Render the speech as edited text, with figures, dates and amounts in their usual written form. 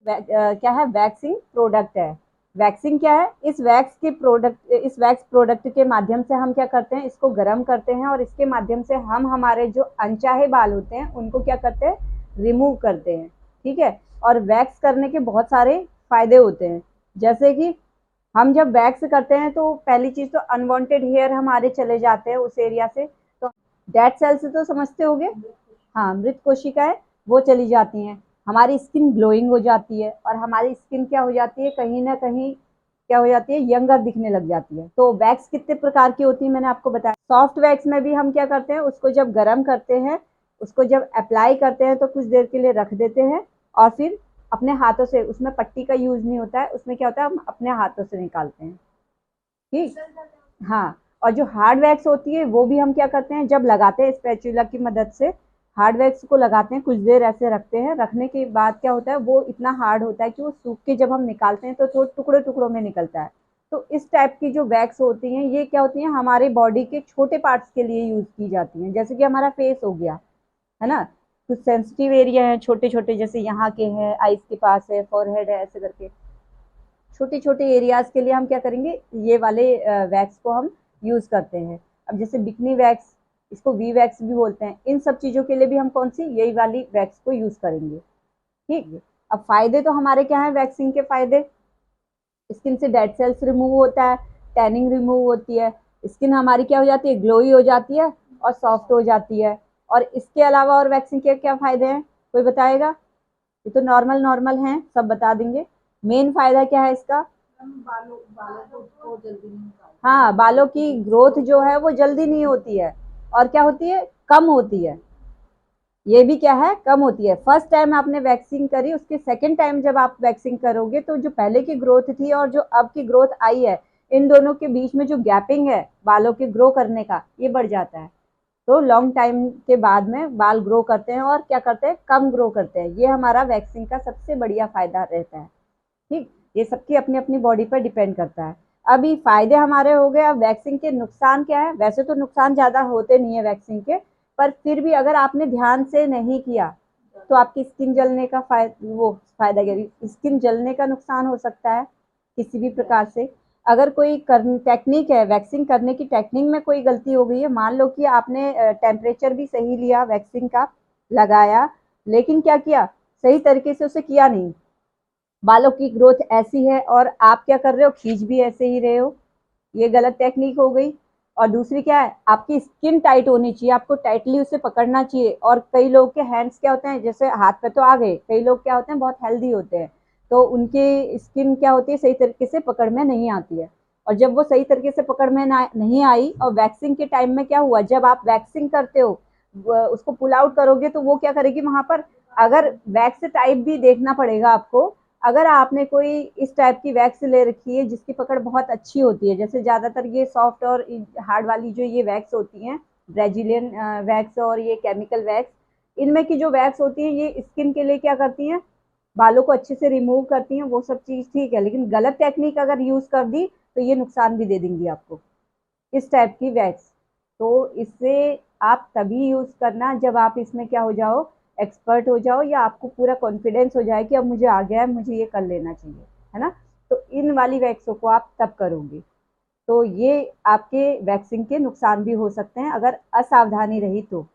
क्या है, waxing product है। वैक्सिंग क्या है, इस वैक्स प्रोडक्ट के माध्यम से हम क्या करते हैं, इसको गर्म करते हैं और इसके माध्यम से हम हमारे जो अनचाहे बाल होते हैं उनको क्या करते हैं, रिमूव करते हैं। ठीक है। और वैक्स करने के बहुत सारे फायदे होते हैं, जैसे कि हम जब वैक्स करते हैं तो पहली चीज तो अनवांटेड हेयर हमारे चले जाते हैं उस एरिया से। तो डेड सेल्स तो समझते होंगे, हाँ, मृत कोशिकाएं, वो चली जाती हैं। हमारी स्किन ग्लोइंग हो जाती है और हमारी स्किन क्या हो जाती है, कहीं ना कहीं क्या हो जाती है, यंगर दिखने लग जाती है। तो वैक्स कितने प्रकार की होती है मैंने आपको बताया। सॉफ्ट वैक्स में भी हम क्या करते हैं, उसको जब गर्म करते हैं, उसको जब अप्लाई करते हैं तो कुछ देर के लिए रख देते हैं और फिर अपने हाथों से, उसमें पट्टी का यूज नहीं होता है, उसमें क्या होता है, हम अपने हाथों से निकालते हैं। ठीक। हाँ। और जो हार्ड वैक्स होती है वो भी हम क्या करते हैं, जब लगाते हैं स्पैचुला की मदद से हार्ड वैक्स को लगाते हैं, कुछ देर ऐसे रखते हैं, रखने के बाद क्या होता है, वो इतना हार्ड होता है कि वो सूख के जब हम निकालते हैं तो थोड़े टुकड़े टुकड़ों में निकलता है। तो इस टाइप की जो वैक्स होती हैं ये क्या होती हैं, हमारे बॉडी के छोटे पार्ट्स के लिए यूज की जाती हैं, जैसे कि हमारा फेस हो गया, है ना। कुछ सेंसिटिव एरिया है छोटे छोटे, जैसे यहाँ के हैं, आईज के पास है, फोरहेड है, ऐसे करके छोटे छोटे एरियाज के लिए हम क्या करेंगे, ये वाले वैक्स को हम यूज करते हैं। अब जैसे बिकनी वैक्स, इसको वी वैक्स भी बोलते हैं, इन सब चीजों के लिए भी हम कौन सी, यही वाली वैक्स को यूज करेंगे। ठीक। अब फायदे तो हमारे क्या है, वैक्सिंग के फायदे, स्किन से डेड सेल्स रिमूव होता है, टैनिंग रिमूव होती है, स्किन हमारी क्या हो जाती है, ग्लोई हो जाती है और सॉफ्ट हो जाती है। और इसके अलावा और वैक्सिंग के क्या फायदे हैं, कोई बताएगा? ये तो नॉर्मल नॉर्मल हैं, सब बता देंगे। मेन फायदा क्या है इसका? हाँ, बालों की ग्रोथ जो है वो जल्दी नहीं होती है, और क्या होती है, कम होती है। ये भी क्या है, कम होती है। फर्स्ट टाइम आपने वैक्सिंग करी, उसके सेकंड टाइम जब आप वैक्सिंग करोगे तो जो पहले की ग्रोथ थी और जो अब की ग्रोथ आई है, इन दोनों के बीच में जो गैपिंग है बालों के ग्रो करने का, ये बढ़ जाता है। तो लॉन्ग टाइम के बाद में बाल ग्रो करते हैं और क्या करते हैं, कम ग्रो करते हैं। ये हमारा वैक्सिंग का सबसे बढ़िया फायदा रहता है। ठीक। ये सबकी अपनी अपनी बॉडी पर डिपेंड करता है। अभी फायदे हमारे हो गए, अब वैक्सिंग के नुकसान क्या है। वैसे तो नुकसान ज्यादा होते नहीं है वैक्सिंग के, पर फिर भी अगर आपने ध्यान से नहीं किया तो आपकी स्किन जलने का फायदा क्या, स्किन जलने का नुकसान हो सकता है किसी भी प्रकार से। अगर कोई टेक्निक है, वैक्सिंग करने की टेक्निक में कोई गलती हो गई है, मान लो कि आपने टेम्परेचर भी सही लिया वैक्सिंग का, लगाया, लेकिन क्या किया, सही तरीके से उसे किया नहीं, बालों की ग्रोथ ऐसी है और आप क्या कर रहे हो, खींच भी ऐसे ही रहे हो, ये गलत टेक्निक हो गई। और दूसरी क्या है, आपकी स्किन टाइट होनी चाहिए, आपको टाइटली उसे पकड़ना चाहिए। और कई लोग के हैंड्स क्या होते हैं, जैसे हाथ पे तो आ गए, कई लोग क्या होते हैं, बहुत हेल्दी होते हैं, तो उनकी स्किन क्या होती है, सही तरीके से पकड़ में नहीं आती है। और जब वो सही तरीके से पकड़ में नहीं आई, और वैक्सिंग के टाइम में क्या हुआ, जब आप वैक्सिंग करते हो, उसको पुल आउट करोगे तो वो क्या करेगी वहां पर, अगर वैक्स टाइप भी देखना पड़ेगा आपको। अगर आपने कोई इस टाइप की वैक्स ले रखी है जिसकी पकड़ बहुत अच्छी होती है, जैसे ज्यादातर ये सॉफ्ट और हार्ड वाली जो ये वैक्स होती हैं, ब्राजीलियन वैक्स और ये केमिकल वैक्स, इनमें की जो वैक्स होती है ये स्किन के लिए क्या करती हैं, बालों को अच्छे से रिमूव करती हैं, वो सब चीज ठीक है, लेकिन गलत टेक्निक अगर यूज कर दी तो ये नुकसान भी दे देंगी आपको, इस टाइप की वैक्स। तो इससे आप तभी यूज करना जब आप इसमें क्या हो जाओ, एक्सपर्ट हो जाओ, या आपको पूरा कॉन्फिडेंस हो जाए कि अब मुझे आ गया है, मुझे ये कर लेना चाहिए, है ना। तो इन वाली वैक्सों को आप तब करोगे। तो ये आपके वैक्सिंग के नुकसान भी हो सकते हैं अगर असावधानी रही तो।